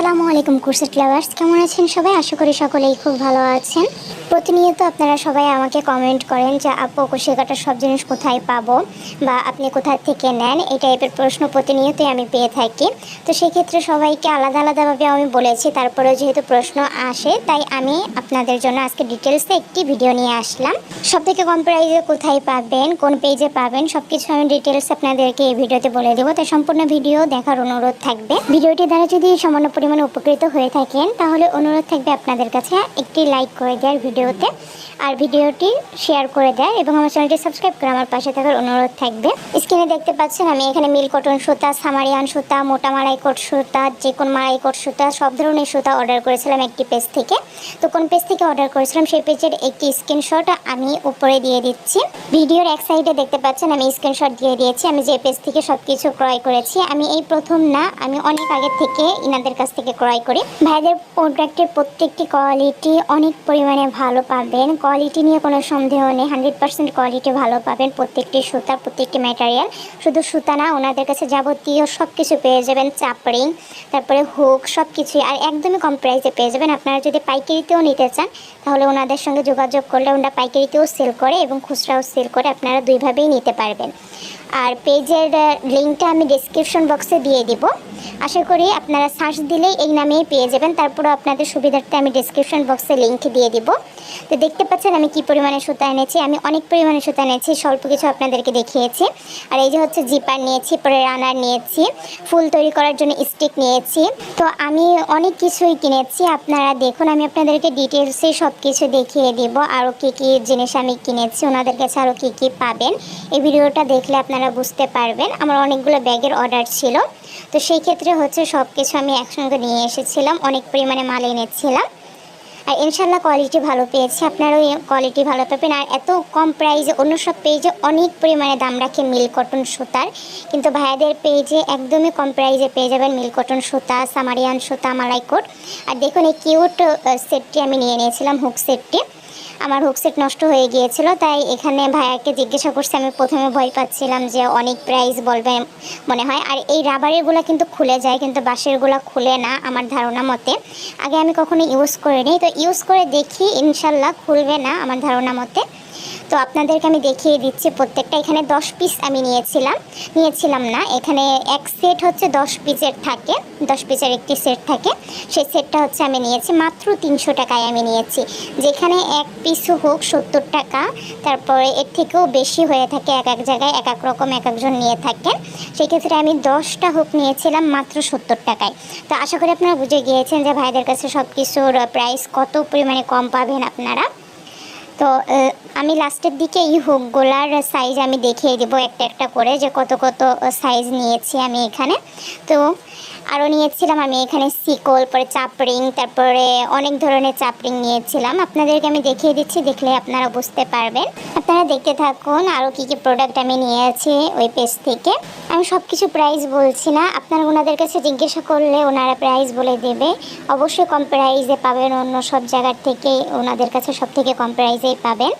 আসসালামু আলাইকুম corset lovers, কেমন আছেন সবাই? আশা করি সকলেই খুব ভালো আছেন। প্রতিনিয়ত আপনারা সবাই আমাকে কমেন্ট করেন যে আপু কুশি কাটার সব জিনিস কোথায় পাবো বা আপনি কোথা থেকে নেন, এই টাইপের প্রশ্ন প্রতিনিয়তই আমি পেয়ে থাকি। তো সেক্ষেত্রে সবাইকে আলাদা আলাদাভাবে আমি বলেছি, তারপরেও যেহেতু প্রশ্ন আসে তাই আমি আপনাদের জন্য আজকে ডিটেলসে একটি ভিডিও নিয়ে আসলাম। সব থেকে কম প্রাইসে কোথায় পাবেন, কোন পেজে পাবেন, সব কিছু আমি ডিটেলস আপনাদেরকে এই ভিডিওতে বলে দেবো। তাই সম্পূর্ণ ভিডিও দেখার অনুরোধ থাকবে। ভিডিওটি দ্বারা যদি সামান্য পরিমাণে উপকৃত হয়ে থাকেন তাহলে অনুরোধ থাকবে আপনাদের কাছে একটি লাইক করে দেওয়ার ভিডিওতে, আর ভিডিওটি শেয়ার করে দেয় এবং আমার চ্যানেলটি সাবস্ক্রাইব করে আমার পাশে থাকার অনুরোধ থাকবে। স্ক্রিনে দেখতে পাচ্ছেন আমি এখানে মিল কটন সুতা, সামারিয়ান সুতা, মোটা মালাই কোট সুতা, যে কোন মালাই কোট সুতা, সব ধরনের সুতা অর্ডার করেছিলাম একটি পেজ থেকে। তো কোন পেজ থেকে অর্ডার করেছিলাম সেই পেজের একটি স্ক্রিনশট আমি উপরে দিয়ে দিচ্ছি। ভিডিওর এক সাইডে দেখতে পাচ্ছেন আমি স্ক্রিনশট দিয়ে দিয়েছি আমি যে পেজ থেকে সব কিছু ক্রয় করেছি। আমি এই প্রথম না, আমি অনেক আগে থেকে ইনাদের কাছ থেকে ক্রয় করি। ভাইদের প্রোডাক্টের প্রত্যেকটি কোয়ালিটি অনেক পরিমাণে ভালো পাবেন, কোয়ালিটি নিয়ে কোনো সন্দেহ নেই। 100% কোয়ালিটি ভালো পাবেন, প্রত্যেকটি সুতা, প্রত্যেকটি ম্যাটেরিয়াল। শুধু সুতা না, ওনাদের কাছে যাবতীয় সব কিছু পেয়ে যাবেন, চাপড়ি, তারপরে হুক, সব কিছুই আর একদমই কম প্রাইসে পেয়ে যাবেন। আপনারা যদি পাইকারিতেও নিতে চান তাহলে ওনাদের সঙ্গে যোগাযোগ করলে ওনারা পাইকারিতেও সেল করে এবং খুচরাও সেল করে, আপনারা দুইভাবেই নিতে পারবেন। আর পেজের লিঙ্কটা আমি ডিসক্রিপশন বক্সে দিয়ে দিব, আশা করি আপনারা সার্চ দিলেই এই নামেই পেয়ে যাবেন। তারপরে আপনাদের সুবিধার্থে আমি ডিসক্রিপশন বক্সে লিঙ্ক দিয়ে দিব। তো দেখতে পাচ্ছেন আমি কি পরিমাণে সুতা এনেছি, আমি অনেক পরিমাণে সুতা এনেছি, স্বল্প কিছু আপনাদেরকে দেখিয়েছি। আর এই যে হচ্ছে জিপার নিয়েছি, পরে রানার নিয়েছি, ফুল তৈরি করার জন্য স্টিক নিয়েছি। তো আমি অনেক কিছুই কিনেছি, আপনারা দেখুন, আমি আপনাদেরকে ডিটেলসে সব কিছু দেখিয়ে দিব। আরও কী কী জিনিস আমি কিনেছি, ওনাদের কাছে আরও কী কী পাবেন এই ভিডিওটা দেখলে আপনারা বুঝতে পারবেন। আমার অনেকগুলো ব্যাগের অর্ডার ছিল, তো সেই ক্ষেত্রে হচ্ছে সব কিছু আমি একসঙ্গে নিয়ে এসেছিলাম, অনেক পরিমাণে মাল এনেছিলাম। আর ইনশাল্লাহ কোয়ালিটি ভালো পেয়েছি, আপনারাও কোয়ালিটি ভালো পাবেন। আর এত কম প্রাইসে অন্য সব পেজে অনেক পরিমাণে দাম রাখে মিল কটন সুতার, কিন্তু ভাইয়াদের পেজে একদমই কম প্রাইসে পেয়ে যাবেন মিল কটন সুতা, সামারিয়ান সুতা, মালাই কোট। আর দেখুন এই কিউট সেটটি আমি নিয়ে নিয়েছিলাম, হুক সেটটি। আমার হুক সেট নষ্ট হয়ে গিয়েছিল, তাই এখানে ভাইয়াকে জিজ্ঞাসা করছি। আমি প্রথমে ভয় পাচ্ছিলাম যে অনেক প্রাইস বলবে মনে হয়। আর এই রাবারেরগুলো কিন্তু খুলে যায়, কিন্তু বাঁশেরগুলো খুলে না আমার ধারণা মতে। আগে আমি কখনো ইউজ করিনি, তো ইউজ করে দেখি, ইনশাল্লাহ খুলবে না আমার ধারণা মতে। তো আপনাদেরকে আমি দেখিয়ে দিচ্ছি প্রত্যেকটা। এখানে 10 পিস আমি নিয়েছিলাম না, এখানে এক সেট হচ্ছে 10 পিসের থাকে, 10 পিসের একটি সেট থাকে। সেই সেটটা হচ্ছে আমি নিয়েছি মাত্র 300 টাকায় আমি নিয়েছি, যেখানে এক পিসও হোক 70 টাকা, তারপরে এর থেকেও বেশি হয়ে থাকে। এক এক জায়গায় এক এক রকম এক একজন নিয়ে থাকেন। সেক্ষেত্রে আমি 10টা হুক নিয়েছিলাম মাত্র 70 টাকায়। তো আশা করি আপনারা বুঝে গিয়েছেন যে ভাইদের কাছে সব কিছুর প্রাইস কত পরিমাণে কম পাবেন আপনারা। তো আমি লাস্টের দিকে এই হুকগুলার সাইজ আমি দেখিয়ে দেবো একটা একটা করে, যে কত কত সাইজ নিয়েছি আমি এখানে। তো আরও নিয়েছিলাম আমি এখানে সিকল, পরে চাপরিং, তারপরে অনেক ধরনের চাপরিং নিয়েছিলাম। আপনাদেরকে আমি দেখিয়ে দিচ্ছি, দেখলে আপনারা বুঝতে পারবেন। আপনারা দেখতে থাকুন আরও কী কী প্রোডাক্ট আমি নিয়েছি ওই পেজ থেকে। আমি সব কিছু প্রাইস বলছি না, আপনারা ওনাদের কাছে জিজ্ঞাসা করলে ওনারা প্রাইস বলে দেবে। অবশ্যই কম প্রাইসে পাবেন, অন্য সব জায়গার থেকে ওনাদের কাছে সব থেকে কম প্রাইসেই পাবেন।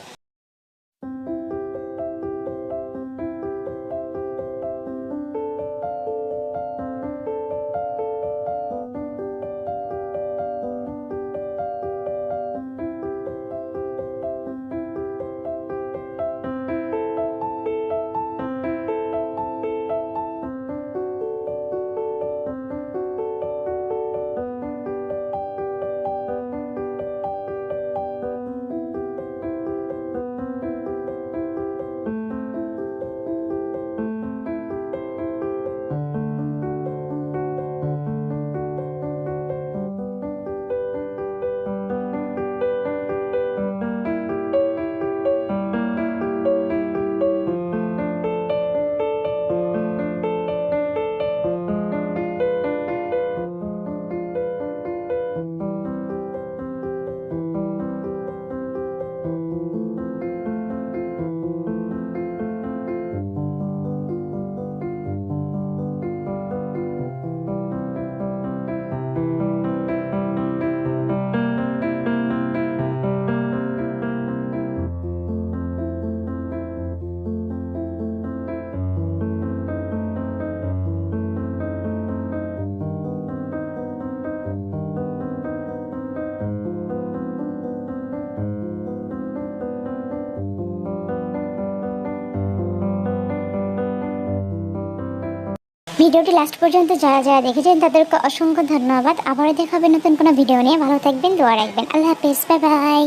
ভিডিওটি লাস্ট পর্যন্ত যারা যারা দেখেছেন তাদেরকে অসংখ্য ধন্যবাদ। আবারও দেখা হবে নতুন কোনো ভিডিও নিয়ে। ভালো থাকবেন, দোয়া রাখবেন। আল্লাহ হাফেজ, বাই বাই।